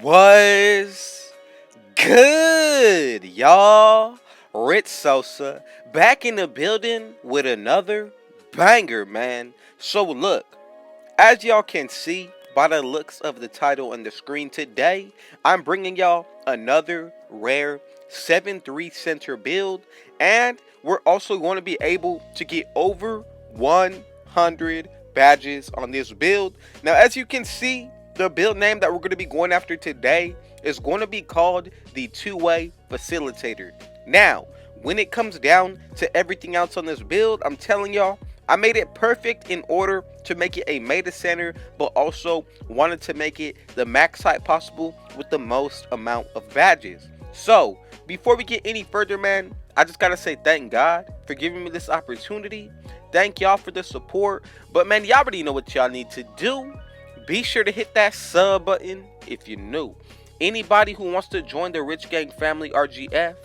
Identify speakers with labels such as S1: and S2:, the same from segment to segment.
S1: Was good, y'all? Rich Sosa back in the building with another banger, man. So look, as y'all can see by the looks of the title on the screen today, I'm bringing y'all another rare 7-3 center build, and we're also going to be able to get over 100 badges on this build. Now, as you can see, the build name that we're going to be going after today is going to be called the two-way facilitator. Now, when it comes down to everything else on this build, I'm telling y'all, I made it perfect in order to make it a meta center, but also wanted to make it the max height possible with the most amount of badges. So, before we get any further, man, I just gotta say thank God for giving me this opportunity. Thank y'all for the support. But man, y'all already know what y'all need to do. Be sure to hit that sub button if you're new. Anybody who wants to join the Rich Gang family RGF,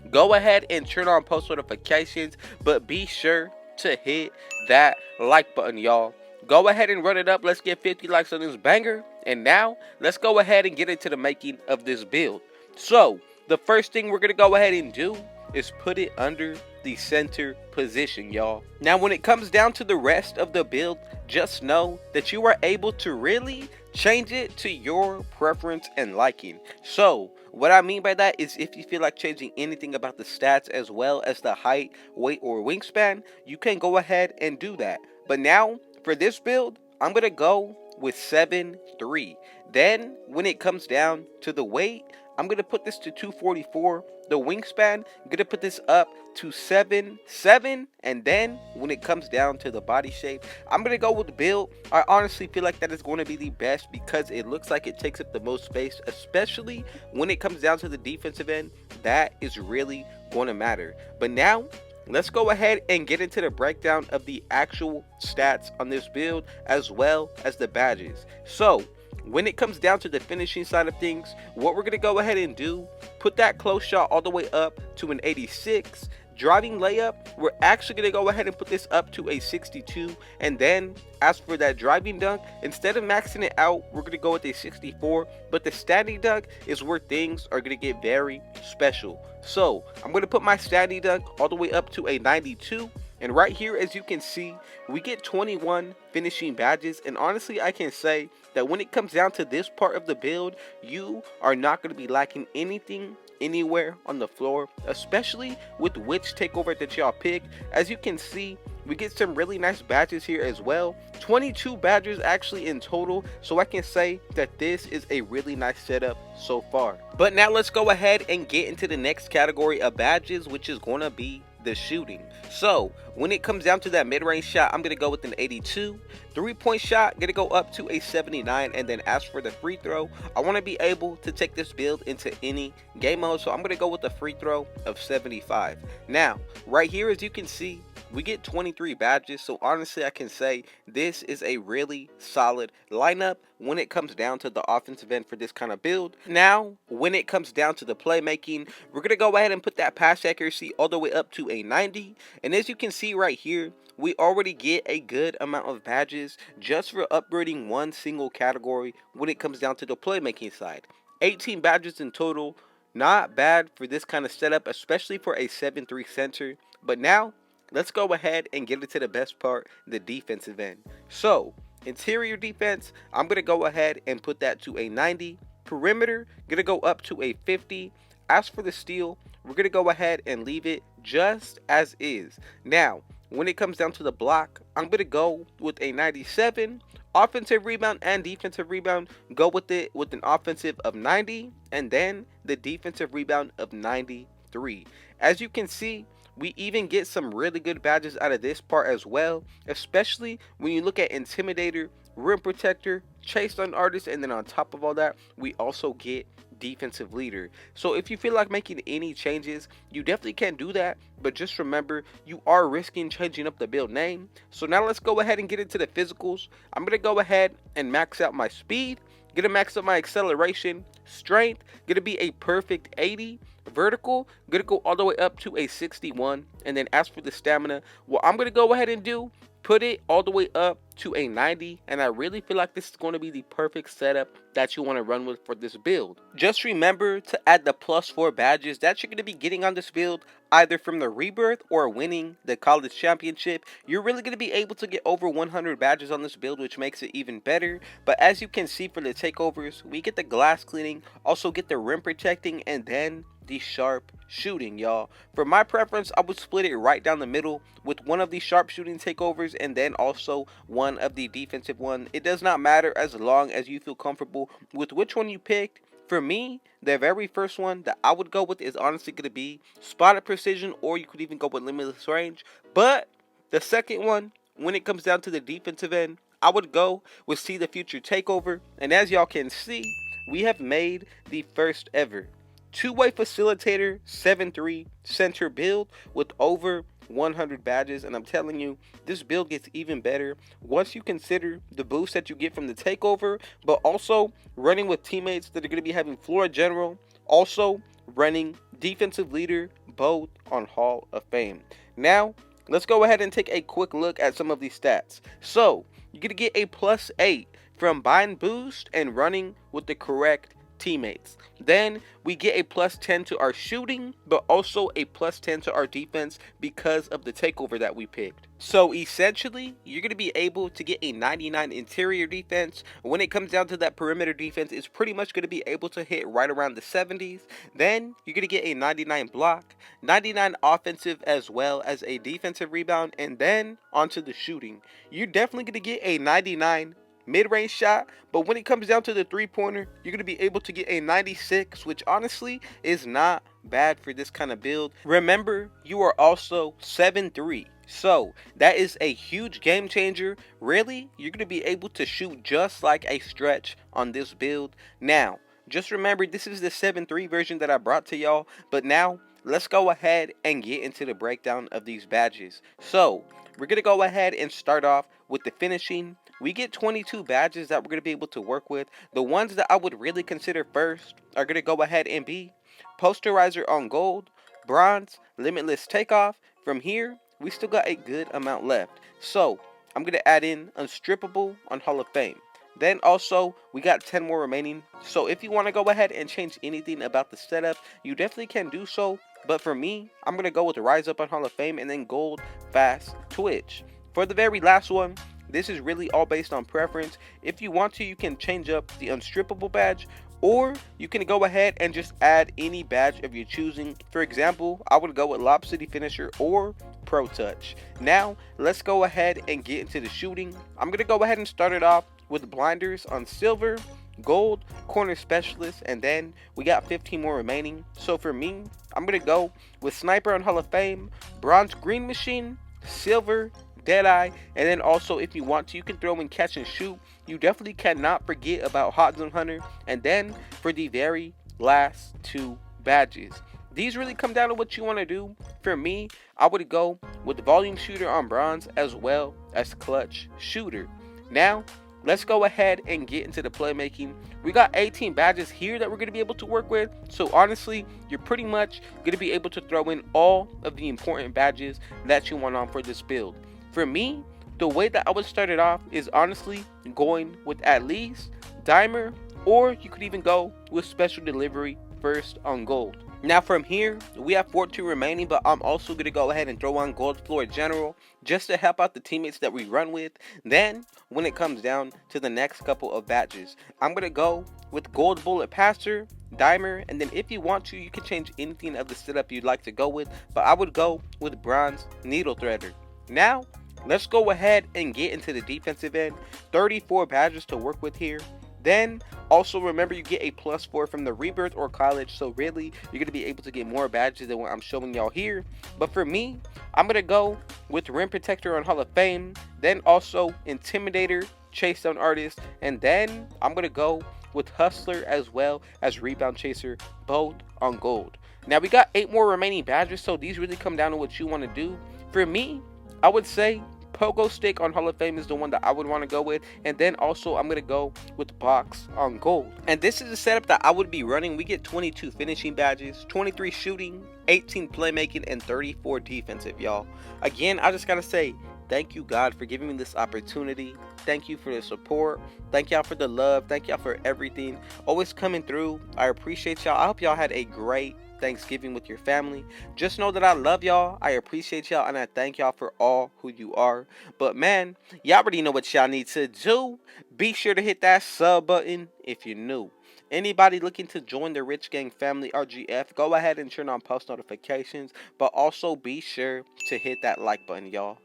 S1: go ahead and turn on post notifications, but be sure to hit that like button, y'all. Go ahead and run it up. Let's get 50 likes on this banger. And now, let's go ahead and get into the making of this build. So, the first thing we're going to go ahead and do is put it under the center position, y'all. Now, when it comes down to the rest of the build, just know that you are able to really change it to your preference and liking. So, what I mean by that is if you feel like changing anything about the stats as well as the height, weight, or wingspan, you can go ahead and do that. But now, for this build, I'm going to go with 7-3. Then, when it comes down to the weight, I'm going to put this to 244. The wingspan, I'm going to put this up to 7'7". And then, when it comes down to the body shape, I'm going to go with the build. I honestly feel like that is going to be the best because it looks like it takes up the most space, especially when it comes down to the defensive end. That is really going to matter. But now, let's go ahead and get into the breakdown of the actual stats on this build as well as the badges. So, when it comes down to the finishing side of things, what we're going to go ahead and do, put that close shot all the way up to an 86. Driving layup, we're actually going to go ahead and put this up to a 62. And then, as for that driving dunk, instead of maxing it out, we're going to go with a 64. But the standing dunk is where things are going to get very special. So, I'm going to put my standing dunk all the way up to a 92. And right here, as you can see, we get 21 finishing badges. And honestly, I can say that when it comes down to this part of the build, you are not going to be lacking anything anywhere on the floor, especially with which takeover that y'all pick. As you can see, we get some really nice badges here as well. 22 badges actually in total, so I can say that this is a really nice setup so far. But now let's go ahead and get into the next category of badges, which is going to be the shooting. So when it comes down to that mid-range shot, I'm going to go with an 82. 3-point shot, going to go up to a 79. And then as for the free throw, I want to be able to take this build into any game mode, so I'm going to go with a free throw of 75. Now right here, as you can see, we get 23 badges, so honestly I can say this is a really solid lineup when it comes down to the offensive end for this kind of build. Now, when it comes down to the playmaking, we're going to go ahead and put that pass accuracy all the way up to a 90. And as you can see right here, we already get a good amount of badges just for upgrading one single category when it comes down to the playmaking side. 18 badges in total, not bad for this kind of setup, especially for a 7-3 center. But now, let's go ahead and get into the best part, the defensive end. So, interior defense, I'm going to go ahead and put that to a 90. Perimeter, going to go up to a 50. As for the steal, we're going to go ahead and leave it just as is. Now, when it comes down to the block, I'm going to go with a 97. Offensive rebound and defensive rebound, go with it with an offensive of 90. And then the defensive rebound of 93. As you can see, we even get some really good badges out of this part as well, especially when you look at Intimidator, Rim Protector, Chase on Artist, and then on top of all that, we also get Defensive Leader. So if you feel like making any changes, you definitely can do that, but just remember, you are risking changing up the build name. So now let's go ahead and get into the physicals. I'm going to go ahead and max out my speed, going to max out my acceleration, strength, going to be a perfect 80, Vertical, gonna go all the way up to a 61. And then as for the stamina, what I'm gonna go ahead and do, put it all the way up to a 90, and I really feel like this is going to be the perfect setup that you want to run with for this build. Just remember to add the +4 badges that you're going to be getting on this build, either from the rebirth or winning the college championship. You're really going to be able to get over 100 badges on this build, which makes it even better. But as you can see for the takeovers, we get the glass cleaning, also get the rim protecting, and then the sharp shooting, y'all. For my preference, I would split it right down the middle with one of the sharp shooting takeovers and then also one of the defensive one. It does not matter as long as you feel comfortable with which one you picked. For me, the very first one that I would go with is honestly going to be spotted precision, or you could even go with limitless range. But the second one, when it comes down to the defensive end, I would go with see the future takeover. And as y'all can see, we have made the first ever two-way facilitator 7-3 center build with over 100 badges, and I'm telling you, this build gets even better once you consider the boost that you get from the takeover, but also running with teammates that are going to be having floor general, also running defensive leader, both on Hall of Fame. Now let's go ahead and take a quick look at some of these stats. So you're going to get a +8 from buying boost and running with the correct teammates. Then we get a +10 to our shooting, but also a +10 to our defense because of the takeover that we picked. So essentially, you're going to be able to get a 99 interior defense. When it comes down to that perimeter defense, it's pretty much going to be able to hit right around the 70s. Then you're going to get a 99 block, 99 offensive, as well as a defensive rebound, and then onto the shooting. You're definitely going to get a 99 mid-range shot, but when it comes down to the three-pointer, you're going to be able to get a 96, which honestly is not bad for this kind of build. Remember, you are also 7-3, so that is a huge game changer. Really, you're going to be able to shoot just like a stretch on this build. Now, just remember, this is the 7-3 version that I brought to y'all, but now let's go ahead and get into the breakdown of these badges. So we're going to go ahead and start off with the finishing. We get 22 badges that we're going to be able to work with. The ones that I would really consider first are going to go ahead and be posterizer on gold, bronze, limitless takeoff. From here, we still got a good amount left. So I'm going to add in unstrippable on Hall of Fame. Then also, we got 10 more remaining. So if you want to go ahead and change anything about the setup, you definitely can do so. But for me, I'm going to go with Rise Up on Hall of Fame and then gold, fast, twitch. For the very last one, this is really all based on preference. If you want to, you can change up the unstrippable badge, or you can go ahead and just add any badge of your choosing. For example, I would go with Lob City Finisher or Pro Touch. Now, let's go ahead and get into the shooting. I'm going to go ahead and start it off with blinders on silver, gold, corner specialist, and then we got 15 more remaining. So for me, I'm going to go with sniper on Hall of Fame, bronze green machine, silver, Deadeye, and then also if you want to, you can throw in catch and shoot. You definitely cannot forget about Hot Zone Hunter. And then for the very last two badges, these really come down to what you want to do. For me, I would go with the volume shooter on bronze as well as clutch shooter. Now let's go ahead and get into the playmaking. We got 18 badges here that we're going to be able to work with. So honestly, you're pretty much going to be able to throw in all of the important badges that you want on for this build. For me, the way that I would start it off is honestly going with at least dimer, or you could even go with special delivery first on gold. Now from here, we have 14 remaining, but I'm also going to go ahead and throw on gold floor general just to help out the teammates that we run with. Then when it comes down to the next couple of badges, I'm going to go with gold bullet passer, dimer, and then if you want to, you can change anything of the setup you'd like to go with, but I would go with bronze needle threader. Now let's go ahead and get into the defensive end. 34 badges to work with here. Then also remember, you get a +4 from the rebirth or college, so really you're going to be able to get more badges than what I'm showing y'all here. But for me, I'm going to go with rim protector on Hall of Fame, then also intimidator, chase down artist, and then I'm going to go with hustler as well as rebound chaser, both on gold. Now we got 8 more remaining badges, so these really come down to what you want to do. For me, I would say Pogo stick on Hall of Fame is the one that I would want to go with. And then also I'm going to go with box on gold. And this is the setup that I would be running. We get 22 finishing badges, 23 shooting, 18 playmaking, and 34 defensive, y'all. Again, I just got to say, thank you, God, for giving me this opportunity. Thank you for the support. Thank y'all for the love. Thank y'all for everything. Always coming through. I appreciate y'all. I hope y'all had a great Thanksgiving with your family. Just know that I love y'all. I appreciate y'all. And I thank y'all for all who you are. But man, y'all already know what y'all need to do. Be sure to hit that sub button if you're new. Anybody looking to join the Rich Gang family RGF, go ahead and turn on post notifications. But also be sure to hit that like button, y'all.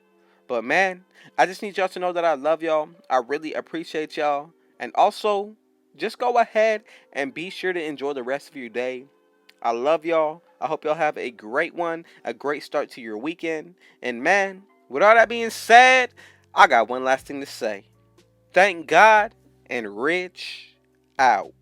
S1: But man, I just need y'all to know that I love y'all. I really appreciate y'all. And also, just go ahead and be sure to enjoy the rest of your day. I love y'all. I hope y'all have a great one, a great start to your weekend. And man, with all that being said, I got one last thing to say. Thank God and Rich out.